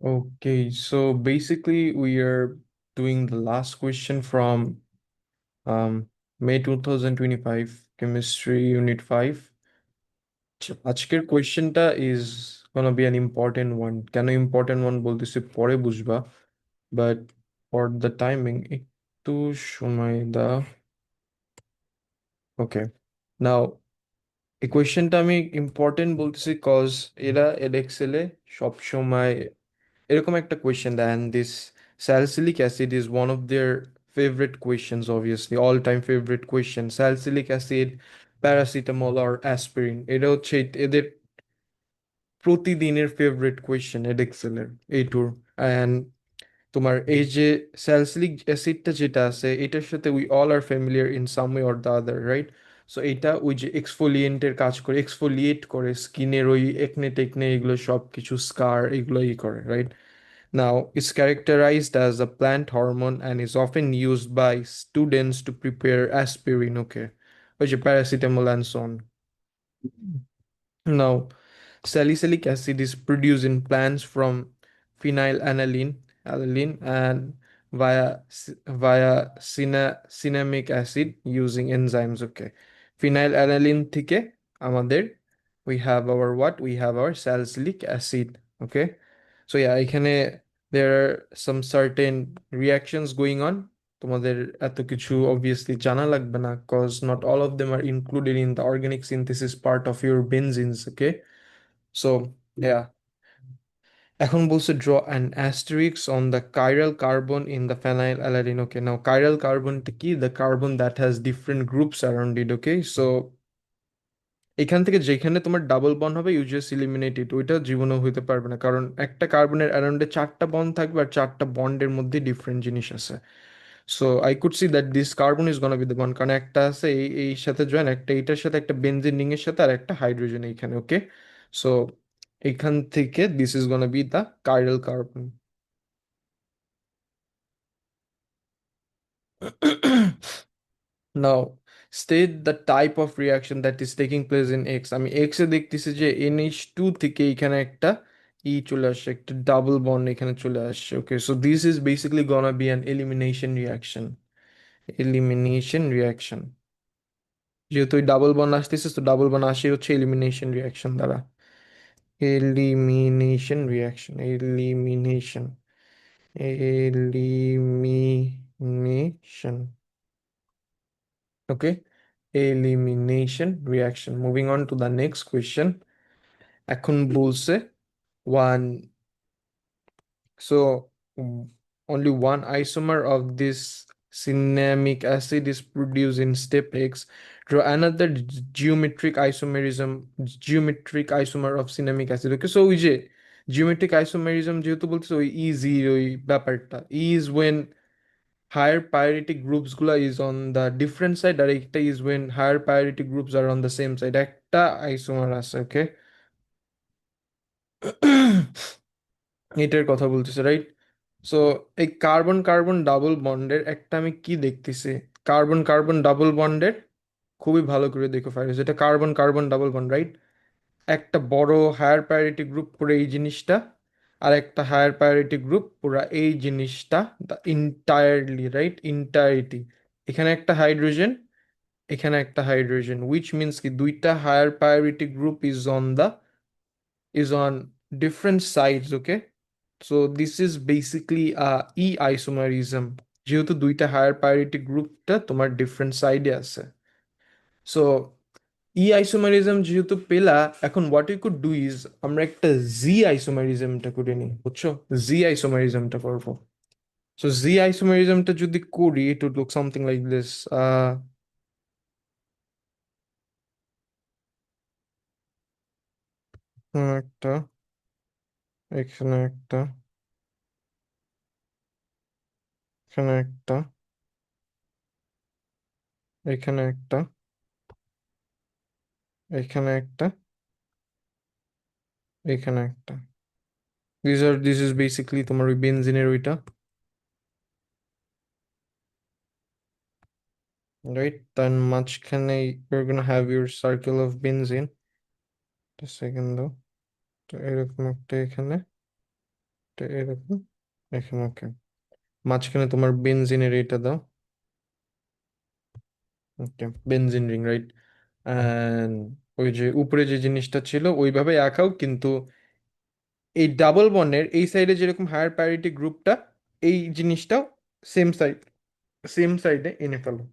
Okay, so basically we are doing the last question from um, May 2025 Chemistry Unit 5. আজকের কোয়েশ্চেনটা is gonna be an important one. কেন important one বলতেছি পরে বুঝবা, but for the timing একটু সময় দাও। Okay, now এই কোয়েশ্চেনটা আমি ইম্পর্টেন্ট বলতেছি কজ এরা এডএক্সেলে সব সময় এরকম একটা কোয়েশ্চেন দেয়, and this salicylic acid is one of their favorite questions, obviously all time favorite question. Salicylic acid, paracetamol or aspirin, এটা হচ্ছে এদের প্রতিদিনের ফেভারিট কোয়েশ্চেন এডএক্সেলের এই টুর। অ্যান্ড তোমার এই যে স্যালিসিলিক অ্যাসিডটা যেটা আছে এটার সাথে we all are familiar in some way or the other, right? So এটা ওই যে এক্সফোলিয়েন্টের কাজ করে, এক্সফোলিয়েট করে স্কিনের ওই একনে টেকনে এগুলো সব কিছু স্কার এগুলোই করে, right? Now, it's characterized as a plant hormone and is often used by students to prepare aspirin, okay, which is paracetamol and so on. Now, salicylic acid is produced in plants from phenylalanine and via cinnamic acid using enzymes. Okay, phenylalanine থেকে আমাদের we have our what? We have our salicylic acid. Okay, so yeah, এখানে there are some certain reactions going on. তোমাদের এত কিছু obviously জানা লাগবে না cause not all of them are included in the organic synthesis part of your benzene, okay? So yeah, এখন বলছে draw an asterisk on the chiral carbon in the phenylalanine. Okay, now chiral carbon কি? The carbon that has different groups around it. Okay, so এখান থেকে যেখানে তোমার double bond হবে you just eliminate ইট, ওইটা জীবনেও হইতে পারবে না, কারণ একটা কার্বনের অ্যারাউন্ডে চারটা বন্ড থাকবে আর চারটা বন্ডের মধ্যে ডিফারেন্ট জিনিস আছে। So I could see that this carbon is gonna be the bond, কারণ একটা আছে এই এই সাথে জয়েন, একটা এইটার সাথে, একটা বেনজিন রিং এর সাথে আর একটা হাইড্রোজেন এইখানে। ওকে, সো এখান থেকে this is gonna be the chiral carbon. Now, state the type of reaction that is taking place in X. আমি X এ দেখতেছি যে NH2 থেকে এখানে একটা ই চলে আসছে, একটা ডাবল বন্ড এখানে চলে আসছে। Okay, so this is basically gonna be an elimination reaction. Elimination reaction, যেহেতু ওই ডাবল বন্ড আসতেছে তো ডাবল বন্ড আসে হচ্ছে এলিমিনেশন রিয়াকশন দ্বারা। Elimination reaction, elimination, elimination. Okay, elimination reaction. Moving on to the next question. এখন বলছে one, so only one isomer of this cinnamic acid is produced in step X. Draw another geometric isomer of cinnamic acid. Okay, so ওই যে geometric isomerism যেহেতু বলতেছে ওই easy ওই ব্যাপারটা is when higher priority groups গুলা is on the different side আর একটা is when higher priority groups are on the same side, একটা আইসোমার আছে। ওকে, এটার কথা বলতেছে, রাইট? সো এই কার্বন কার্বন ডাবল বন্ডের একটা আমি কি দেখতেছি, কার্বন কার্বন ডাবল বন্ডের খুবই ভালো করে দেখো ফাইজ, এটা carbon carbon double bond, right? একটা বড় হায়ার প্রায়োরিটি গ্রুপ পুরো এই জিনিসটা, আর একটা হায়ার প্রায়োরিটি গ্রুপ পুরো এই জিনিসটা, দ্য ইন্টায়ারলি, রাইট, ইন্টায়ারিটি। এখানে একটা হাইড্রোজেন, এখানে একটা হাইড্রোজেন, উইচ মিনস কি দুইটা higher priority group is on different sides. Okay, so this is basically E isomerism, যেহেতু দুইটা হায়ার প্রায়োরিটি গ্রুপটা তোমার ডিফারেন্ট সাইডে আছে। সো ই আইসোমারিজম যেহেতু পেলা, এখন what you could do is আমরা একটা জি আইসোমারিজমটা করে নিই, বুঝছো? জি আইসোমারিজমটা করবো। সো জি আইসোমারিজমটা যদি করি it would look something like this. একটা, এখানে একটা, এখানে একটা, এখানে একটা, এখানে একটা, এখানে একটা। দিস ইজ বেসিক্যালি তোমার ওই বেনজিনের ওইটা, রাইট? তার মাঝখানে you're gonna have your circle of benzene. একটা সেকেন্ড দাও, তো এরকম একটা এখানে, এটা এরকম, এখানে ওকে, মাঝখানে তোমার বেনজিনের এটা দাও। ওকে, বেনজিন রিং, রাইট। অ্যান্ড ওই যে উপরে যে জিনিসটা ছিল ওইভাবে আঁকাও, কিন্তু এই ডাবল বন্ডের এই সাইডে যেরকম হায়ার প্রায়োরিটি গ্রুপটা, এই জিনিসটাও সেম সাইড, সেম সাইডে এনে ফেলো।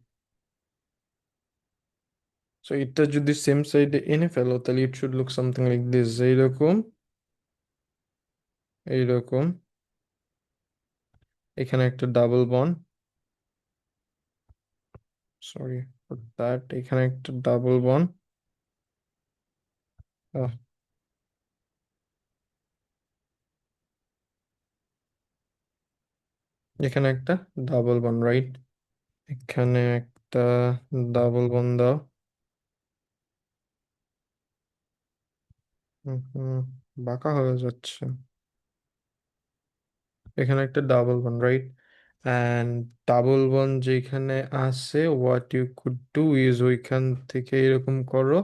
সো এটা যদি সেম সাইডে এনে ফেলো তাহলে it should look something like this, এইরকম, এইরকম। এখানে একটা double bond, sorry for that, এখানে একটা ডাবল বন্ড, এখানে একটা ডাবল বন্ড, রাইট। এখানে একটা ডাবল বন্ড দাও। হুম, বাঁকা হয়ে যাচ্ছে। এখানে একটা double bond, right. And double bond যেখানে আছে, what you could do is ওইখান থেকে এরকম করো,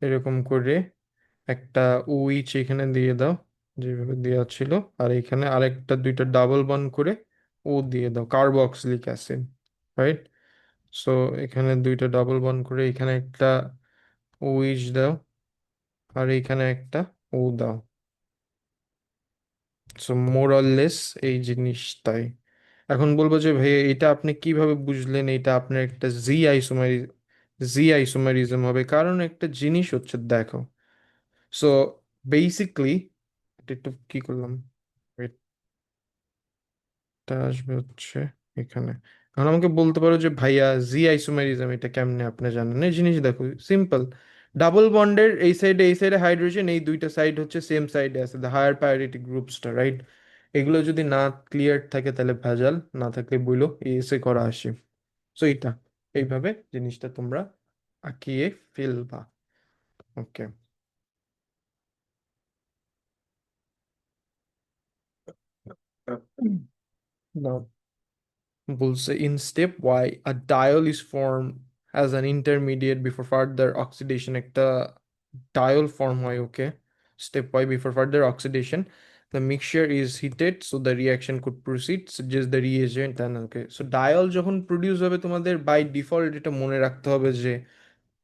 এরকম করে একটা উইচ এখানে দিয়ে দাও, যেভাবে দেওয়া ছিল। আর এখানে আরেকটা দুইটা ডাবল বন্ড করে ও দিয়ে দাও, কার্বক্সিলিক অ্যাসিড, রাইট। সো এখানে দুইটা ডাবল বন্ড করে এখানে একটা উইচ দাও, আর এখানে একটা ও দাও। সো মোর অর লেস এই জিনিসটাই। এখন বলবো যে ভাই এটা আপনি কিভাবে বুঝলেন এটা আপনার একটা জি আইসোমারিজম হবে, কারণ একটা জিনিস হচ্ছে দেখো। সো বেসিকলি একটু কি করলাম, এটা আসবে হচ্ছে এখানে। এখন আমাকে বলতে পারো যে ভাইয়া জি আইসোমারিজম এটা কেমনে আপনি জানেন? এই জিনিস দেখো সিম্পল, ডাবল বন্ডের এই সাইডে হাইড্রোজেন, এই দুইটা সাইড হচ্ছে সেম সাইডে আছে, দ্য হায়ার প্রায়োরিটি গ্রুপসটা, রাইট। এগুলো যদি না ক্লিয়ার থাকে তাহলে ভেজাল, না থাকলে বইলো এসে করা আসে। সো এটা এইভাবে জিনিসটা তোমরা আঁকিয়ে ফেলবা। ওকে, নাও বলছে in step y a diol is formed as an intermediate before further oxidation, একটা diol form হয়, ওকে। step y before further oxidation the mixture is heated so the reaction could proceed, suggest the reagent and okay, so diol যখন produce হবে তোমাদের by default এটা মনে রাখতে হবে যে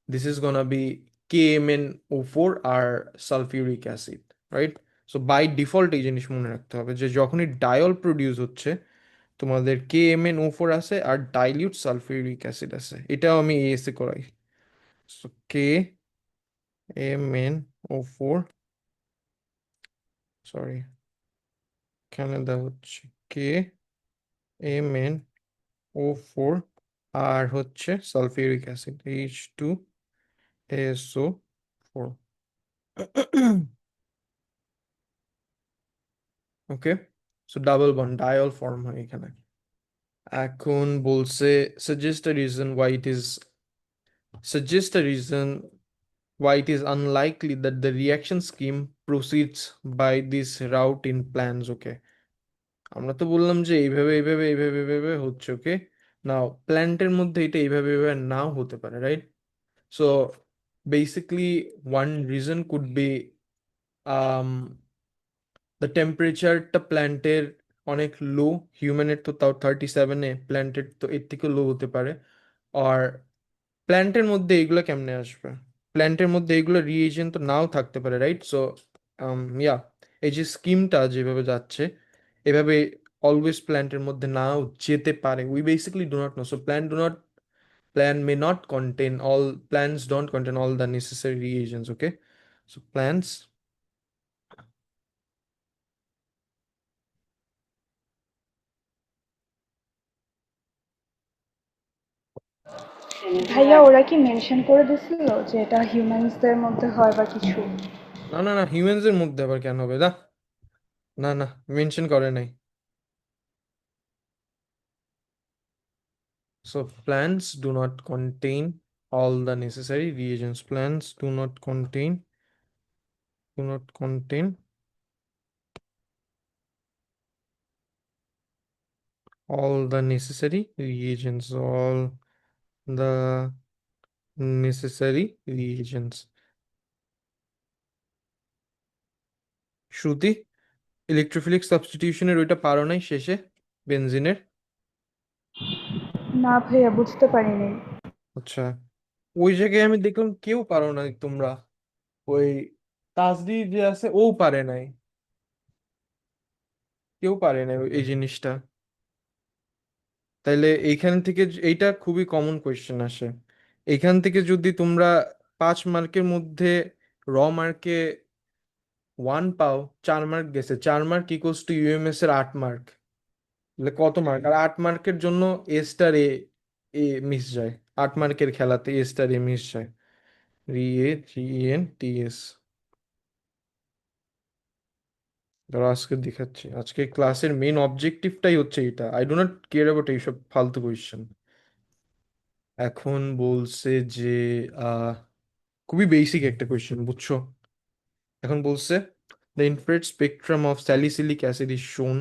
this is gonna be KMnO4 আর sulphuric acid, right. So by default এই জিনিস মনে রাখতে হবে যে যখনই ডায়ল প্রডিউস হচ্ছে তোমাদের KMnO4 আছে আর ডাইলিউট সালফিউরিক অ্যাসিড আছে, এটাও আমি এএসএ করাই। সো KMnO4, সরি এখানে দেওয়া হচ্ছে KMnO4 আর হচ্ছে sulphuric acid H2SO4। Okay, so double bond diol form হয় এখানে। এখন বলছে suggest a reason why it is suggest a reason why it is unlikely that the reaction scheme proceeds by this route in plans, ওকে। আমরা তো বললাম যে এইভাবে এইভাবে এইভাবে এইভাবে হচ্ছে, ওকে। নাও প্ল্যান্টের মধ্যে এটা এইভাবে এইভাবে নাও হতে পারে, right. So basically one reason could be the টেম্পারেচারটা প্ল্যান্টের অনেক লো, হিউম্যানের তো তাও 37-এ, প্ল্যান্টের তো এর থেকে লো হতে পারে। আর প্ল্যান্টের মধ্যে এগুলো কেমনে আসবে? প্ল্যান্টের মধ্যে এগুলো রিএজেন্ট তো নাও থাকতে পারে, রাইট। সো ইয়া, এই যে স্কিমটা যেভাবে যাচ্ছে এভাবে অলওয়েজ প্ল্যান্টের মধ্যে নাও যেতে পারে, we basically do not know. So plan may not contain all, plants don't contain all the necessary reagents, okay. So plants, ভাইয়া ওরা কি মেনশন করে দিছিল যে এটা হিউম্যানসদের মধ্যে হয় বা কিছু? না না না, হিউম্যানস এর মধ্যে আবার কেন হবে? না না না, মেনশন করে নাই। So plants do not contain all the necessary reagents. Plants do not contain all the necessary reagents. All the necessary reagents. Shruti? Electrophilic সাবস্টিটিউশনের ওইটা পারো নাই শেষে, বেনজিনের? না ভাইয়া, বুঝতে পারিনি। আচ্ছা, ওই জায়গায় আমি দেখলাম কেউ পারো নাই তোমরা। ওই তাসদি যে আছে ও পারে নাই, কেউ পারে নাই এই জিনিসটা। তাইলে এইখান থেকে এইটা খুবই কমন কোয়েশ্চেন আসে। এইখান থেকে যদি তোমরা 5 মার্কের মধ্যে র মার্কে 1 পাও, 4 মার্ক গেছে, 4 মার্ক ইকুয়ালস টু ইউএমএস এর 8 মার্ক। তাহলে কত মার্ক? আর 8 মার্কের জন্য এ স্টার এ এ মিস যায়। 8 মার্কের খেলাতে এ স্টার এ মিস যায়। রি এ জি এন টি এস। ধরো আজকে দেখাচ্ছি, আজকে ক্লাসের মেইন অবজেক্টিভটাই হচ্ছে এটা। I do not care about এইসব ফালতু কোয়েশ্চেন। এখন বলছে যে আহ খুবই বেসিক একটা কোয়েশ্চেন, বুঝছো? এখন বলছে the infrared spectrum of salicylic acid is shown.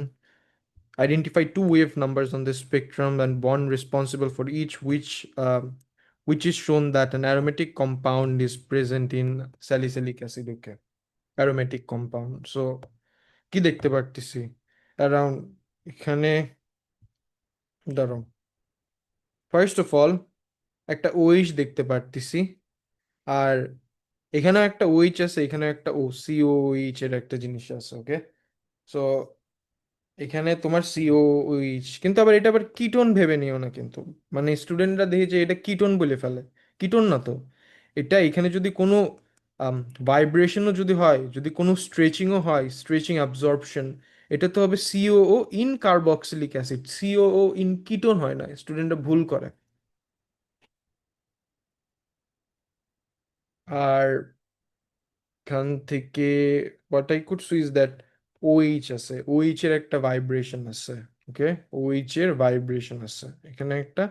Identify two wave numbers on the spectrum and bond responsible for each, which is shown that an aromatic compound is present in salicylic acid. Okay, aromatic compound. So কি দেখতে পারতেছি around এখানে? ধরো first of all একটা OH দেখতে পারতেছি, আর এখানেও একটা ওইচ আছে, এখানেও একটা ও সিওইচ এর একটা জিনিস আছে। ওকে, সো এখানে তোমার সিওইচ, কিন্তু আবার এটা আবার কিটোন ভেবে নিও না কিন্তু। মানে স্টুডেন্টরা দেখে যে এটা কিটোন বলে ফেলে, কিটোন না তো। এটা এখানে যদি কোনো ভাইব্রেশনও যদি হয়, যদি কোনো স্ট্রেচিংও হয়, স্ট্রেচিং অ্যাবজর্পশন, এটা তো হবে COO in carboxylic acid, COO in ketone হয় না, স্টুডেন্টরা ভুল করে। আর এখান থেকে what I could see is that OH আছে, ওইচ এর একটা ভাইব্রেশন আছে। ওকে, ওইচ এর ভাইব্রেশন আছে এখানে একটা,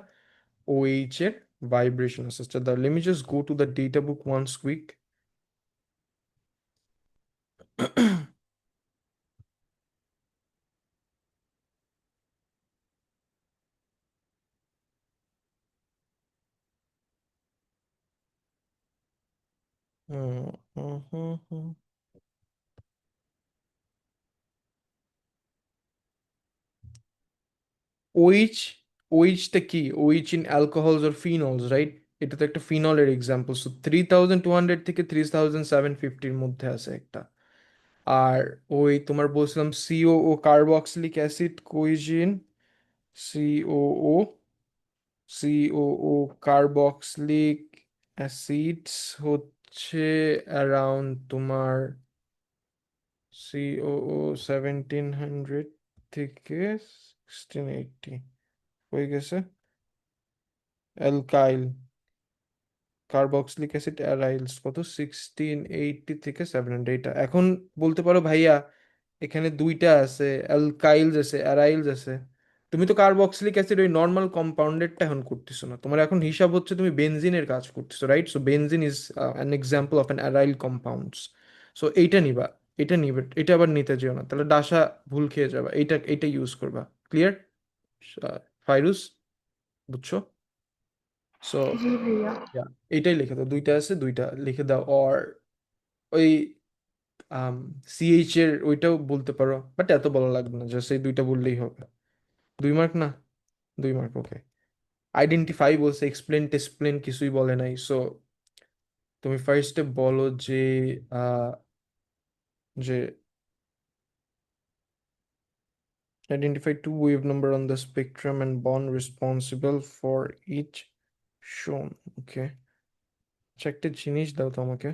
OH এর ভাইব্রেশন আছে। আচ্ছা, let me just go to the data book once quick. Hmm, hmm, hmm, hmm. OH, OH টা কি? OH in alcohols or phenols, right? এটা তো একটা ফিনলের এক্সাম্পল। সো 3200 থেকে 3750-র মধ্যে আছে একটা। আর ওই তোমার বলছিলাম সিওও কার্বক্সিলিক অ্যাসিড কোইজিন, সিওও, সিওও কার্বক্সিলিক অ্যাসিডস হচ্ছে অ্যারাউন্ড তোমার সিওও 1700 থেকে 1680 হয়ে গেছে। অ্যালকাইল কার্বক্সিলিক অ্যাসিড অ্যারাইলস কত? 1680 থেকে 700। এটা এখন বলতে পারো ভাইয়া এখানে দুইটা আছে, অ্যালকাইলস আছে, অ্যারাইলস আছে। তুমি তো কার্বক্সিলিক অ্যাসিড ওই নর্মাল কম্পাউন্ডেডটা এখন করতেছো না, তোমার এখন হিসাব হচ্ছে তুমি বেনজিনের কাজ করতেছো, right? So benzene is an example of an aryl compounds. So এইটা নিবা, এটা নিবে, এটা আবার নিতে যেও না, তাহলে ডাসা ভুল খেয়ে যাবা। এইটা এইটা ইউজ করবা। ক্লিয়ার ফাইরুজ? বুঝছো? সো জি ভাইয়া। এইটাই লিখে দাও, দুইটা আছে, দুইটা লিখে দাও। আর ওই সিএইচ এর ওইটাও বলতে পারো, বাট এত বলা লাগবে না, জাস্ট এই দুইটা বললেই হবে। 2 মার্ক না? 2 মার্ক, ওকে। আইডেন্টিফাই বলছে, এক্সপ্লেন টেসপ্লেন কিছুই বলে নাই। সো তুমি ফার্স্টে বলো যে আহ, যে identify two wave number on the spectrum and bond responsible for each শোন। ওকে, আচ্ছা একটা জিনিস দাও তো আমাকে।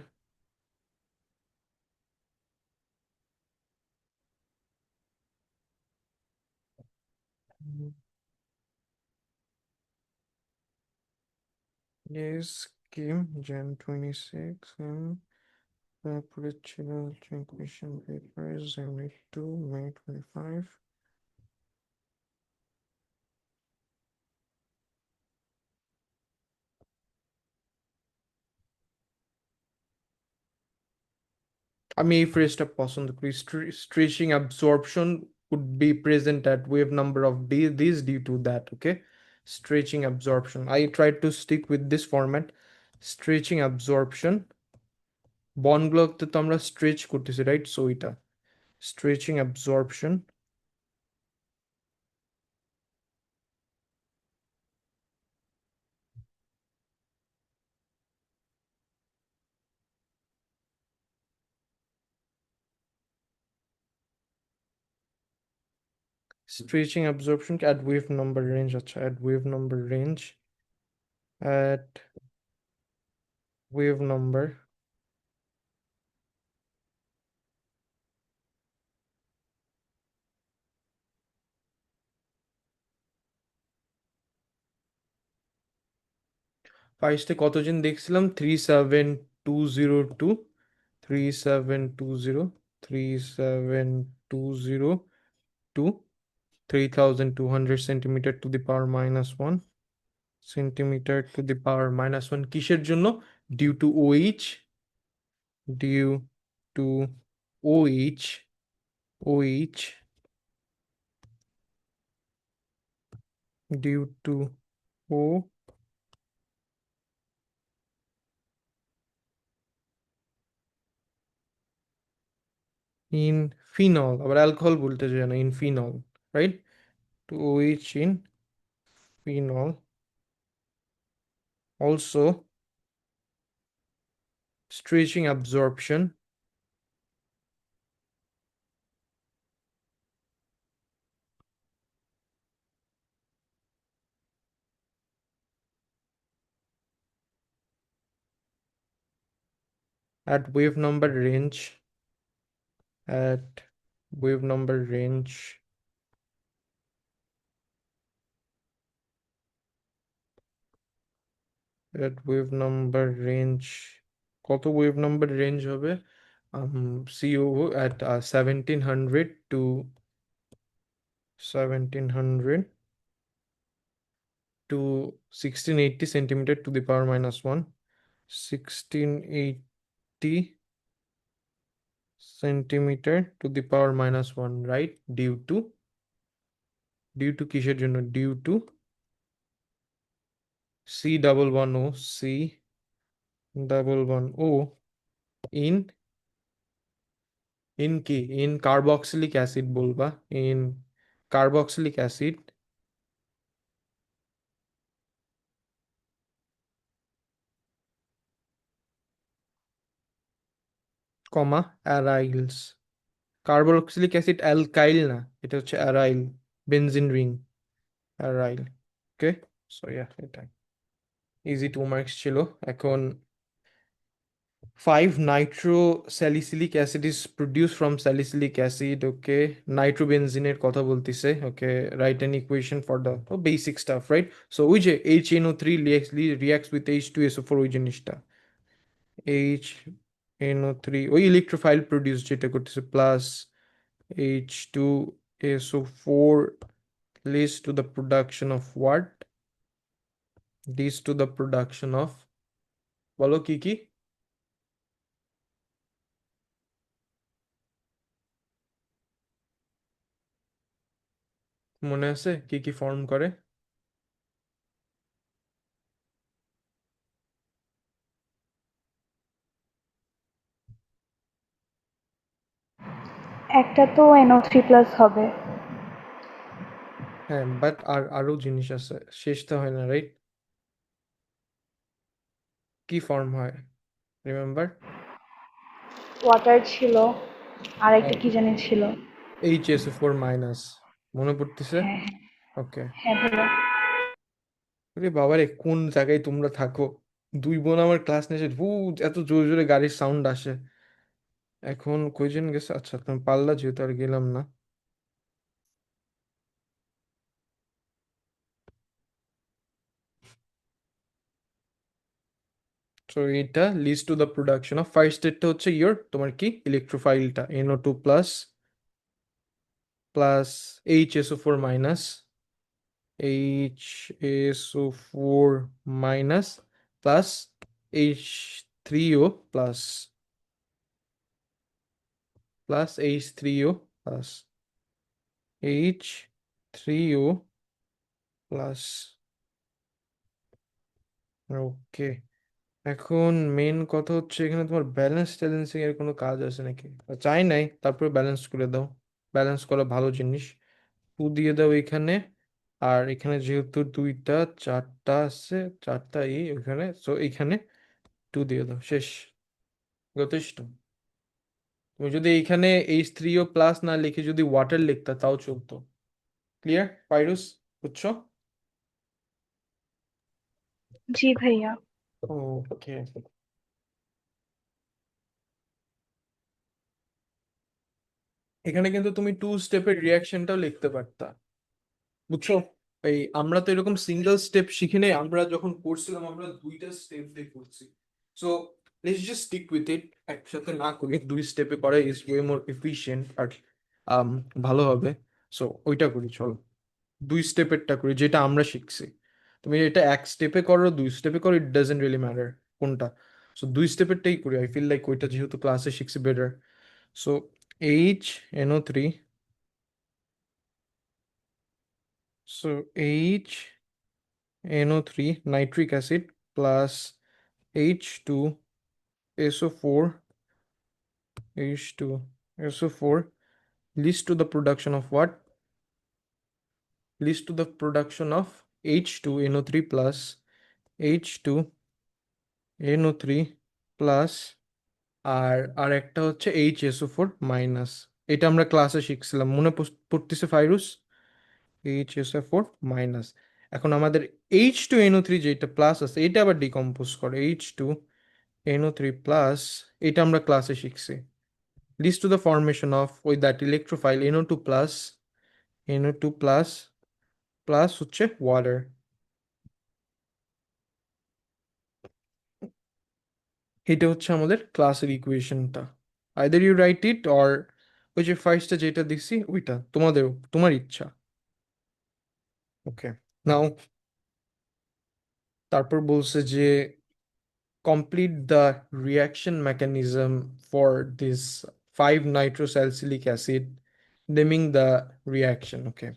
Yes, Kim, Jan 26, and তারপরে ছিল হচ্ছে question paper, Unit 2, May 25। আমি এই ফ্রেজটা পছন্দ করি, stretching absorption would be present at wave number of this due to that. Okay, stretching absorption, I tried to stick with this format. Stretching absorption, বন্ডগুলোতে তো আমরা stretch করতেছি, রাইট? সো এটা stretching absorption, stretching absorption at wave number range, আচ্ছা at wave number range, at wave number ফার্স্টে কত gen দেখছিলাম 37202 37202 37202 3200 centimeter to the power minus 1 centimeter to the power minus 1 কিসের জন্য due to OH due to OH OH due to O in phenol আবার alcohol বলতে চাই না in phenol right to OH in phenol also stretching absorption at wave number range at wave number range at wave number range কত wave number range হবে COO at 1700 to 1700 to 1680 centimeter to the power minus 1 1680 centimeter to the power minus 1 right due to কিসের জন্য due to C11O in কি in carboxylic acid বলবা in carboxylic acid comma aryls carboxylic acid alkyl না এটা হচ্ছে aryl benzene ring aryl okay so yeah এটাই easy 2 marks ছিল এখন 5 nitrosalicylic acid is produced from salicylic acid okay nitrobenzene কথা বলতিছে okay write an equation for the basic stuff right so ওই যে HNO3 reacts with H2SO4 ওই জিনিসটা HNO3 ওই ইলেকট্রোফাইল প্রডিউস যেটা করতেছে plus H2SO4 leads to the production of what leads to the production of বলো কি কি মনে আছে কি কি ফর্ম করে একটা তো NO3+ হবে। হ্যাঁ বাট আরো জিনিস আছে শেষ তো হয় না রাইট কি ফর্ম হয় রিমেম্বার ওয়াটার ছিল, আর একটা কি জানি ছিল। HSO4 মাইনাস মনে পড়তেছে হ্যাঁ ওকে হ্যাঁ ভাইয়া। আরে বাবারে কোন জায়গায় তোমরা থাকো দুই বোন আমার ক্লাস নিয়েছে এত জোরে জোরে গাড়ির সাউন্ড আসে এখন কয়জন গেছে আচ্ছা তুমি পাল্লা যেহেতু আর গেলাম না তো এটা leads to the production of first স্টেটটা হচ্ছে ইয়োর তোমার কি ইলেকট্রোফাইলটা NO2 plus plus HSO4 minus HSO4 minus plus H3O plus plus H3O plus H3O plus okay এখন মেন কথা হচ্ছে এখানে তোমার ব্যালেন্স ট্যালেন্সিং এর কোনো কাজ আছে নাকি? চাই নাই, তারপরে ব্যালেন্স করে দাও। ব্যালেন্স করা ভালো জিনিস। টু দিয়ে দাও এখানে। আর এখানে যেহেতু দুইটা চারটা আছে, চারটা ওইখানে, সো এইখানে টু দিয়ে দাও, শেষ। যথেষ্ট। তুমি যদি এইখানে H3O প্লাস না লিখে যদি ওয়াটার লিখতা তাও চলতো। ক্লিয়ার পাইরুস? বুঝছো? জি ভাইয়া। ওকে। এখানে কিন্তু তুমি টু স্টেপের রিয়াকশনটাও লিখতে পারতা, বুঝছো? এই আমরা তো এরকম সিঙ্গেল স্টেপ শিখি নাই, আমরা যখন করছিলাম আমরা দুইটা স্টেপ দিয়ে করছি। So let's just stick with it. একসাথে না করে দুই স্টেপে করা ইজ ওয়ে মোর এফিশিয়েন্ট আর আম, ভালো হবে। সো ওইটা করি চলো। দুই স্টেপেরটা করি যেটা আমরা শিখছি। তুমি এটা এক স্টেপে করো, দুই স্টেপে করো, ইট ডাজেন্ট রিয়েলি ম্যাটার কোনটা। সো দুই স্টেপেরটাই করি, আই ফিল লাইক ওইটা যেহেতু ক্লাসে শিখছি better. So HNO3, so HNO3 nitric acid plus H2SO4, H2SO4 leads to the production of what? Leads to the production of H2NO3 plus H2NO3 plus আর একটা হচ্ছে HSO4 minus. এটা আমরা ক্লাসে শিখছিলাম, মনে পড়তেছে ফাইরুস? HSO4 minus. এখন আমাদের H2NO3 যেটা প্লাস আছে এটা আবার ডিকম্পোজ করে H2NO3 প্লাস। এটা আমরা ক্লাসে শিখছি। Leads to the formation of ওই that electrophile NO2 plus, NO2 plus plus হচ্ছে ওয়াটার। এটা হচ্ছে আমাদের ক্লাসের ইকুয়েশনটা। Either you write it or ওই যে ফার্স্টে যেটা দিছি ওইটা, তোমার ইচ্ছা। ওকে। নাও তারপর বলছে যে complete the reaction mechanism for this 5-nitrosalicylic acid, naming the reaction. Okay,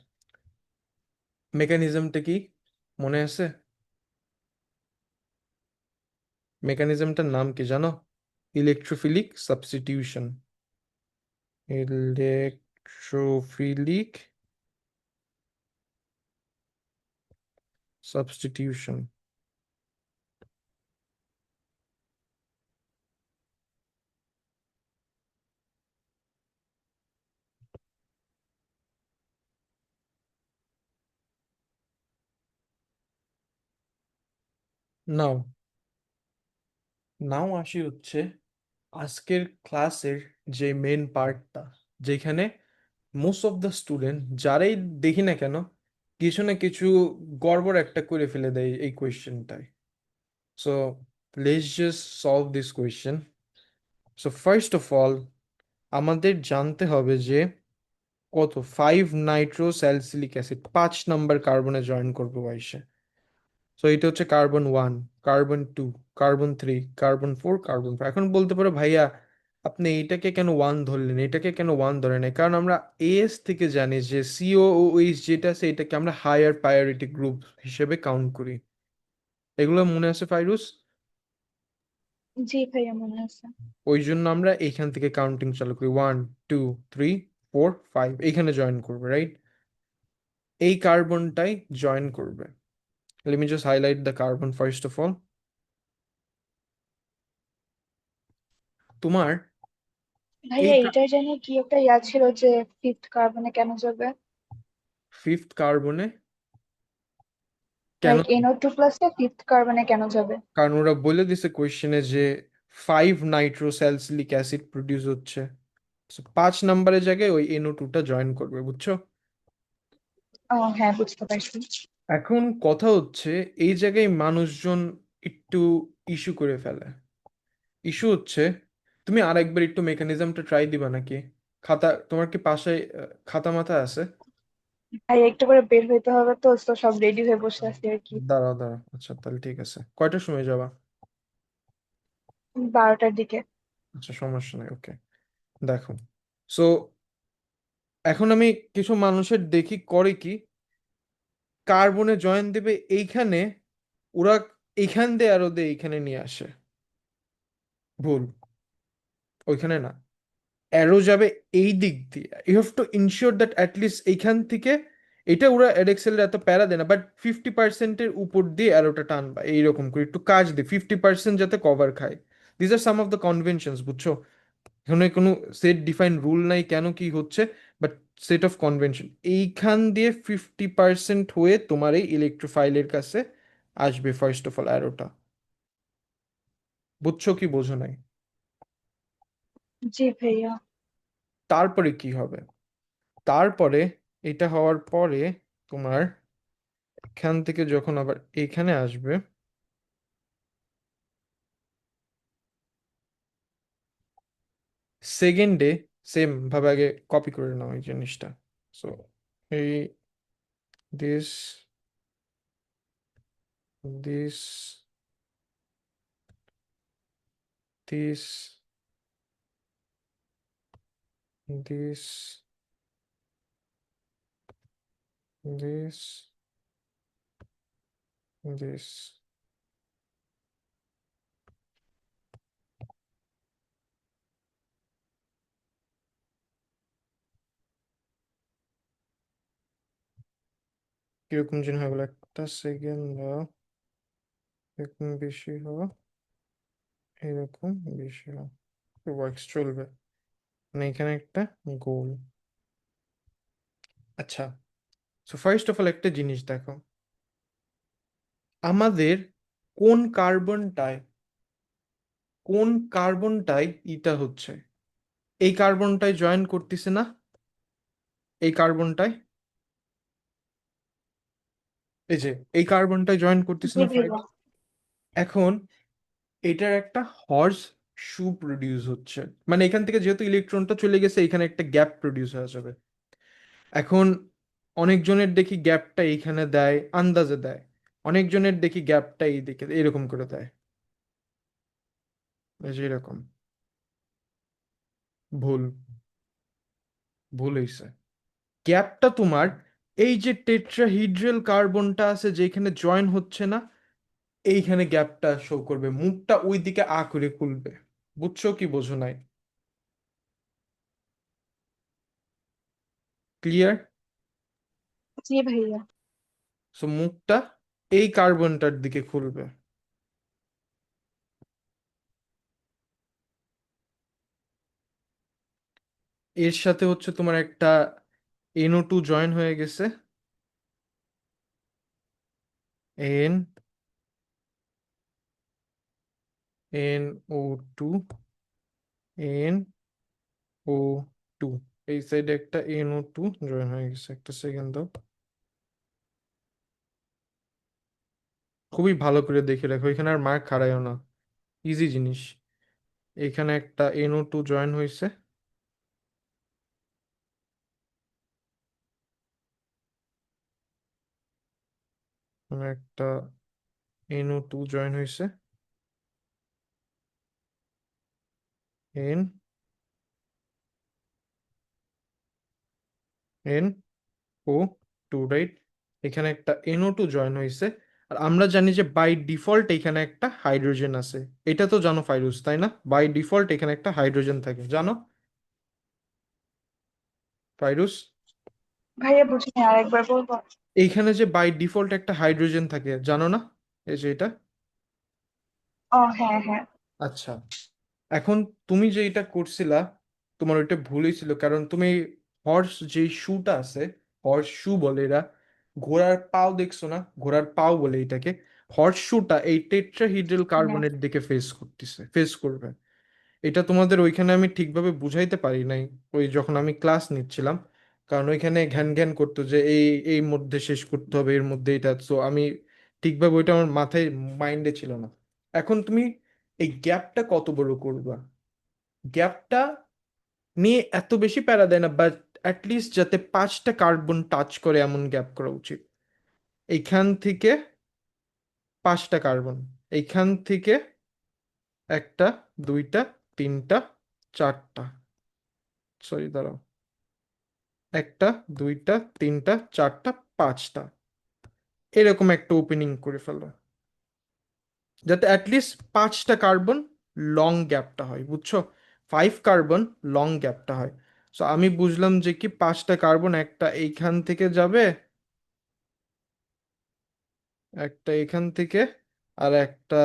মেকানিজমটা কি মনে আছে? মেকানিজমটার নাম কি জানো? Electrophilic substitution. Electrophilic substitution. Now now আসি হচ্ছে আজকের ক্লাসের যে মেন পার্টটা, যেখানে মোস্ট অফ দ্য স্টুডেন্ট যারাই দেখি না কেন কিছু না কিছু গড়বড় একটা করে ফেলে দেয় এই কোয়েশ্চেনটায়। So let's just solve this question. So first of all আমাদের জানতে হবে যে কত 5-নাইট্রোস্যালিসিলিক অ্যাসিড 5 নাম্বার কার্বনে জয়েন করবে বাইশে। সো এটা হচ্ছে carbon 1, carbon 2, carbon 3, carbon 4, carbon 5। এখন বলতে পারো ভাইয়া আপনি এইটাকে কেন ওয়ান ধরলেন, এটাকে কেন ওয়ান ধরেন নাই? কারণ আমরা এস থেকে জানি যে COOH যেটা আছে এটাকে আমরা হায়ার প্রায়োরিটি গ্রুপ হিসেবে কাউন্ট করি। এগুলো মনে আছে ফাইরুস? জি ভাইয়া মনে আছে। ওই জন্য আমরা এইখান থেকে কাউন্টিং চালু করি, 1 2 3 4 5 এইখানে জয়েন করবে, রাইট? এই কার্বনটাই জয়েন করবে। Let me just highlight the carbon first of all. তোমার এই ভাইয়া এইটার জন্য কি একটা ছিল যে ফিফথ কার্বনে কেন যাবে? ফিফথ কার্বনে কেন? লাইক NO2 প্লাসটা ফিফথ কার্বনে কেন যাবে? কারণ ওরা বলে দিছে কোয়েশ্চেনে যে 5-নাইট্রোস্যালিসিলিক প্রডিউস হচ্ছে। So, 5 নাম্বারের জায়গায় ওই NO2টা জয়েন করবে, বুঝছো? ও হ্যাঁ, বুঝতে পারছি। এখন কথা হচ্ছে এই জায়গায় মানুষজন একটু ইস্যু করে ফেলে। ইস্যু হচ্ছে তুমি আরেকবার একটু মেকানিজমটা ট্রাই দিবা নাকি? তোমার কি পাশে খাতা মাথা আছে? ভাই একটু করে বের হইতে হবে, তো তো সব রেডি হয়ে বসে আছি আর কি। দাঁড়াও দাঁড়াও, আচ্ছা তাহলে ঠিক আছে, কয়টার সময় যাবা? 12টার দিকে। আচ্ছা সমস্যা নেই, ওকে। দেখো, সো এখন আমি কিছু মানুষের দেখি করে কি, কার্বনে জয়েন দেবে এইখানে, ওরা এইখান দিয়ে অ্যারো দিয়ে এইখানে নিয়ে আসে। ভুল, ওইখানে না, অ্যারো যাবে এই দিক দিয়ে। You have to ensure that at least এইখান থেকে, এটা ওরা এডেক্সেলের এত প্যারা দেয় না, বাট 50%-এর উপর দিয়ে অ্যারোটা টানবা এইরকম করে একটু কাজ দিয়ে 50% যাতে কভার খায়। These are some of the conventions, বুঝছো? এখানে কোনো সেট ডিফাইন রুল নাই কেন কি হচ্ছে, বাট সেট অফ কনভেনশন। এইখান দিয়ে 50% হয়ে তোমার এই ইলেকট্রোফাইলের কাছে আসবে ফার্স্ট অফ অল অ্যারোটা। বুঝছো কি বোঝো নাই? জি ভাইয়া। তারপরে কি হবে? তারপরে এটা হওয়ার পরে তোমার এখান থেকে যখন আবার এখানে আসবে, সেকেন্ডে সেম ভাবে আগে কপি করে নাও এই জিনিসটা। সো এই this, this, this, this, this, this. কিরকম যেন হয়ে গেল, একটা সেকেন্ড দাও, এরকম বেশি হওয়া, এরকম বেশি হওয়া, ওয়ার্কস চলবে। মানে এখানে একটা গোল। আচ্ছা, সো ফার্স্ট অফ অল একটা জিনিস দেখো, আমাদের কোন কার্বনটায়, কোন কার্বনটায় ইটা হচ্ছে, এই কার্বনটায় জয়েন করতেছে না, এই কার্বনটায়, এই যে এই কার্বনটায় জয়েন করতেছে জি না ফাইভ। ভাইয়া। এখন এটার একটা হর্স শু প্রডিউস হচ্ছে, মানে এখান থেকে যেহেতু ইলেকট্রনটা চলে গেছে এখানে একটা গ্যাপ প্রডিউস হয়ে যাবে। এখন অনেকজনের দেখি গ্যাপটা এইখানে দেয়, আন্দাজে দেয়, অনেকজনের দেখি গ্যাপটা এই দিকে এরকম করে দেয়, এই যে এরকম। ভুল, ভুল হয়েছে। গ্যাপটা তোমার এই যে টেট্রাহিড্রাল কার্বনটা আছে যেখানে জয়েন হচ্ছে না, এইখানে গ্যাপটা শো করবে, মুখটা ওই দিকে আ করে খুলবে। বুঝছো কি বোঝো নাই? ক্লিয়ার? জি ভাইয়া। সো মুখটা এই কার্বনটার দিকে খুলবে। এর সাথে হচ্ছে তোমার একটা NO2 জয়েন হয়ে গেছে, এন, NO2, NO2, এই সাইডে একটা NO2 জয়েন হয়ে গেছে। একটা সেকেন্ড দাও, খুবই ভালো করে দেখে রাখো, এখানে আর মার্ক খাড়াইও না, ইজি জিনিস। এখানে একটা NO2 জয়েন হয়েছে, একটা NO2 জয়েন হয়েছে, এন, NO2, রাইট? এখানে একটা NO2 জয়েন হয়েছে। আর আমরা জানি যে বাই ডিফল্ট এখানে একটা হাইড্রোজেন আছে, এটা তো জানো ফাইরুজ, তাই না? বাই ডিফল্ট এখানে একটা হাইড্রোজেন থাকে, জানো ফাইরুজ? ভাইয়া বুঝিনি, আরেকবার বলবো? এইখানে যে বাই ডিফল্ট একটা হাইড্রোজেন থাকে, জানো না? এই যে এটা। ও হ্যাঁ হ্যাঁ। আচ্ছা, এখন তুমি যে এটা করছিলা, তোমার ওইটা ভুলই ছিল, কারণ তুমি হর্স যে শুটা আছে, হর্স শু বলে এরা, ঘোড়ার পাও দেখছো না, ঘোড়ার পাও বলে এটাকে। হর্স শুটা এই টেট্রাহিড্রাল হ্যাঁ। কার্বনের দিকে ফেস করতেছে, ফেস করবে। এটা তোমাদের ওইখানে আমি ঠিকভাবে বুঝাইতে পারি নাই, ওই যখন আমি ক্লাস নিচ্ছিলাম, কারণ ওইখানে ঘ্যান ঘ্যান করতো যে এই এই মধ্যে শেষ করতে হবে, এর মধ্যে এটা, তো আমি ঠিকভাবে ওইটা আমার মাথায়, মাইন্ডে ছিল না। এখন তুমি এই গ্যাপটা কত বড় করবা, গ্যাপটা নিয়ে এত বেশি প্যারা দেয় না, বাট অ্যাটলিস্ট যাতে 5টা কার্বন টাচ করে এমন গ্যাপ করা উচিত। এইখান থেকে 5টা কার্বন, এইখান থেকে একটা, দুইটা, তিনটা, চারটা, সরি দাঁড়াও, একটা, দুইটা, তিনটা, চারটা, পাঁচটা, এরকম একটা ওপেনিং করে ফেলো। যাতে অ্যাটলিস্ট 5টা কার্বন লং গ্যাপটা হয়, বুঝছো? 5 কার্বন লং গ্যাপটা হয়। সো আমি বুঝলাম যে কি 5টা কার্বন, একটা এইখান থেকে যাবে, একটা এখান থেকে, আর একটা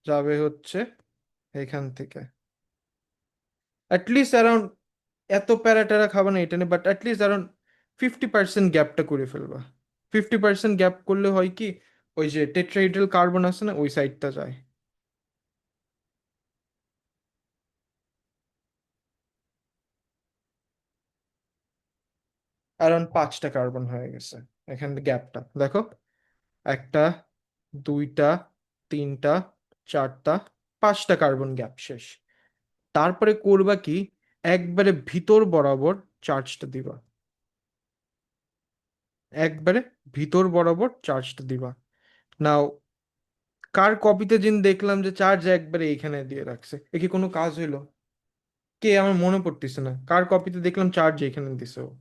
যাবে হচ্ছে এখান থেকে। অ্যাটলিস্ট অ্যারাউন্ড, এত প্যারাটারা খাবা না এটা নিয়ে, বাট অ্যাটলিস্ট অ্যারাউন্ড 50% গ্যাপটা করে ফেলবা। 50% গ্যাপ করলে হয় কি, ওই যে টেট্রাহিড্রাল কার্বন আছে না, ওই সাইডটা যায়। অ্যারাউন্ড 5টা কার্বন হয়ে গেছে। এখানে গ্যাপটা দেখো, একটা, দুইটা, তিনটা, চারটা, 5টা কার্বন গ্যাপ শেষ। তারপরে করবা কি, একবারে ভিতর বরাবর চার্জটা দিবা, একবারে ভিতর বরাবর চার্জটা দিবা। নাও, কার কপিতে যিনি দেখলাম যে চার্জ একবারে এইখানে দিয়ে রাখছে, এ কি কোনো কাজ হইলো? কে, আমার মনে পড়তেছে না কার কপিতে দেখলাম চার্জ এখানে দিছে ও।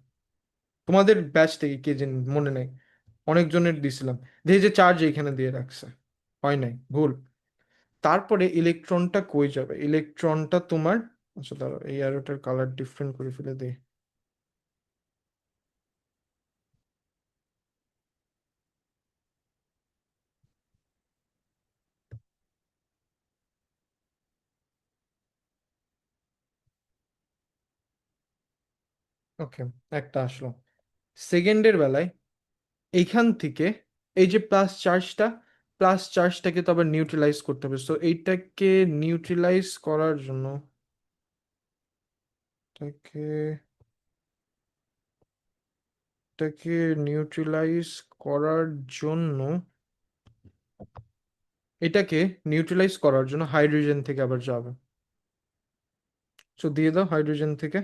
তোমাদের ব্যাচ থেকে কে যিনি, মনে নাই, অনেকজনের দিছিলাম, দেখি যে চার্জ এইখানে দিয়ে রাখছে। হয় নাই, ভুল। তারপরে ইলেকট্রনটা কই যাবে, ইলেকট্রনটা তোমার, আচ্ছা দাঁড়াও এই অ্যারোটার কালার ডিফারেন্ট করে ফেলে দিই। ওকে, একটা আসলো। সেকেন্ডের বেলায় এইখান থেকে এই যে প্লাস চার্জটাকে তো আবার নিউট্রালাইজ করতে হবে। সো এইটাকে নিউট্রালাইজ করার জন্য, এটাকে এটাকে নিউট্রালাইজ করার জন্য এটাকে নিউট্রালাইজ করার জন্য হাইড্রোজেন থেকে আবার যাবে। সো দিয়ে দাও হাইড্রোজেন থেকে।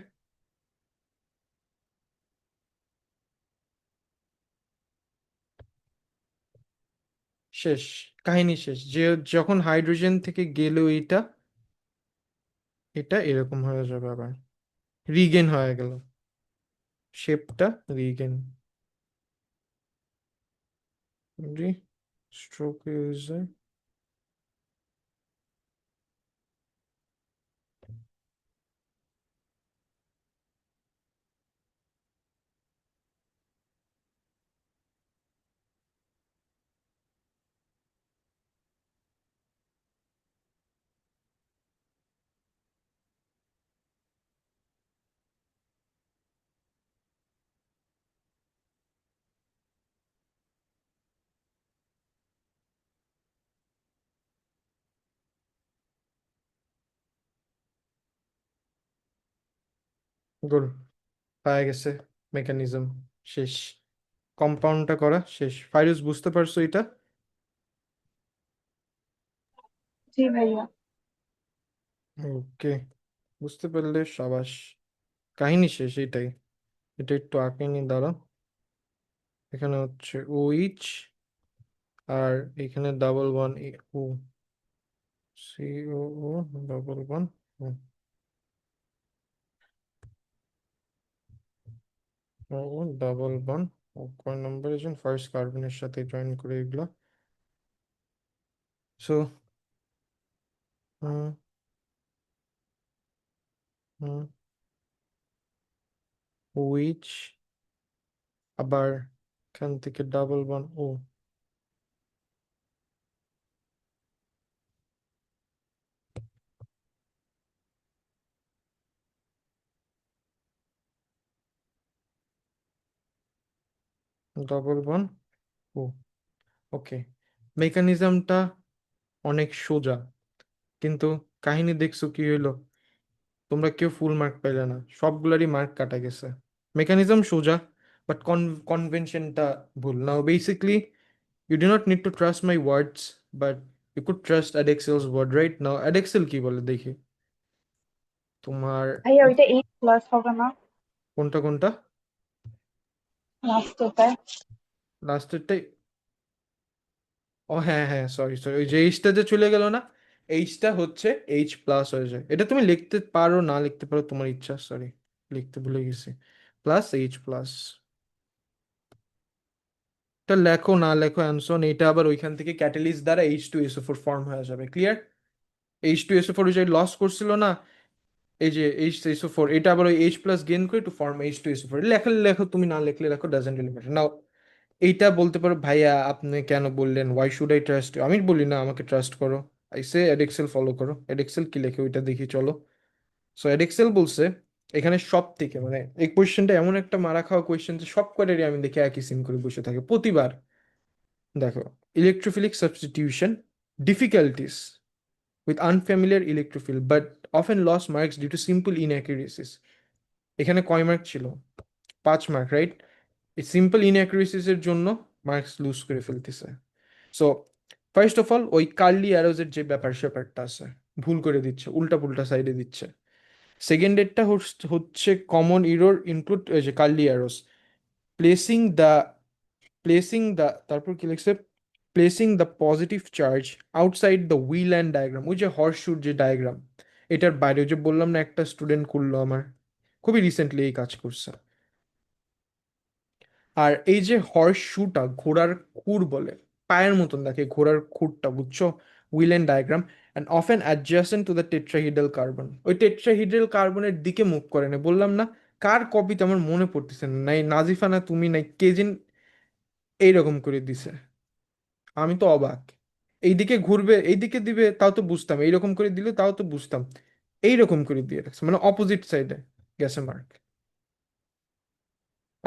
শেষ, কাহিনী শেষ। যে যখন হাইড্রোজেন থেকে গেল এইটা, এটা এরকম হয়ে যাবে আবার, রিগেন হয়ে গেল, শেপটা রিগেন। রি স্ট্রোক ইউজার, গোল, পাওয়া গেছে মেকানিজম, শেষ। কম্পাউন্ডটা করা শেষ। ফাইরুজ, বুঝতে পারছো এটা? জি ভাইয়া। ওকে, বুঝতে পারলে সাবাস, কাহিনী শেষ এটাই। এটা একটু আঁকে নি, দাঁড়া। এখানে হচ্ছে OH, আর এখানে ডাবল ওয়ান ও, COO, ডাবল ওয়ান ও, ও ডাবল ওয়ান ও। কয় নম্বরে যেন ফার্স্ট কার্বনের সাথে জয়েন করে এগুলো। সো হুম, হুম, OH, আবার এখান থেকে ডাবল ওয়ান ও, ডাবল ওয়ান ও। ওকে, মেকানিজমটা অনেক সোজা, কিন্তু কাহিনী দেখছো কি হইলো, তোমরা কেউ ফুল মার্ক পাইলে না, সবগুলারই মার্ক কাটা গেছে। মেকানিজম সোজা, বাট কনভেনশনটা ভুল। Now basically, you do not need to trust my words, but you could trust Edexcel's word, right? Now Edexcel কি বলে দেখি তোমার। ভাইয়া ওইটা 8+ হবে না? কোনটা কোনটা? লাস্টেরটায়। লাস্টেরটাই? ও হ্যাঁ হ্যাঁ, সরি সরি, ওই যে এইচটা যে চলে গেল না, এইচটা হচ্ছে H+ হয়ে যায়। এটা তুমি লিখতে পারো না লিখতে পারো, তোমার ইচ্ছা, সরি লিখতে ভুলে গেছি। +H+। এটা লেখো না লেখো অ্যানসন, এটা আবার ওইখান থেকে ক্যাটালিস্ট দ্বারা H2SO4 ফর্ম হয়ে যাবে, ক্লিয়ার? H2SO4 যে লস করছিল না, এই যে H2SO4, এটা আবার ওই H প্লাস গেইন করে টু ফর্ম H2SO4। লেখলে লেখো, তুমি না লেখলে লেখো, ডাজেন্ট রিলি ম্যাটার। নাও এইটা বলতে পারো, ভাইয়া আপনি কেন বললেন why should I trust you? আমি বলি না আমাকে ট্রাস্ট করো, আই সে এডেক্সেল ফলো করো। এডেক্সেল কি লেখে ওইটা দেখি চলো। সো এডেক্সেল বলছে এখানে সব থেকে, মানে এই কোয়েশ্চেনটা এমন একটা মারা খাওয়া কোয়েশ্চেন যে সব কটারই আমি দেখি একই সিন করে বসে থাকে প্রতিবার। দেখো, electrophilic substitution, difficulties with unfamiliar electrophile but often lose marks due to simple inaccuracies. এখানে কয় মার্ক ছিল? 5 মার্ক, রাইট? এই সিম্পল ইনঅ্যাকুরেসিস এর জন্য মার্কস লুজ করে ফেলতেছে। সো ফার্স্ট অফ অল ওই কার্লি অ্যারোজের যে ব্যাপার স্যাপারটা আছে, ভুল করে দিচ্ছে, উল্টা পুল্টা সাইডে দিচ্ছে। সেকেন্ড ডেটটা হচ্ছে কমন ইরোর ইনক্লুড যে কার্লি অ্যারোস, প্লেসিং দ্য তারপর কি লিখছে, placing the positive charge outside the wheel and diagram, ওই যে হর্সশুর যে ডায়াগ্রাম, এটার বাইরে, ওই যে বললাম না একটা স্টুডেন্ট করলো আমার, খুবই রিসেন্টলি এই কাজ করছে। আর এই যে হর্স শুটা ঘোড়ার খুর বলে, পায়ের মতন দেখে ঘোড়ার খুরটা, বুঝছো? Wheel and diagram and often adjacent to the tetrahedral carbon, ওই টেট্রাহিড্রাল কার্বনের দিকে মুখ করে না, বললাম না? কার কপিতে আমার মনে পড়তেছে না, নাই নাজিফা না তুমি নাই কেজিন এইরকম করে দিছে। আমি তো অবাক। এইদিকে ঘুরবে এইদিকে দিবে তাও তো বুঝতাম, এইরকম করে দিলে তাও তো বুঝতাম, এইরকম করে দিয়ে রাখছে মানে অপোজিট সাইডে গেছে মার্ক।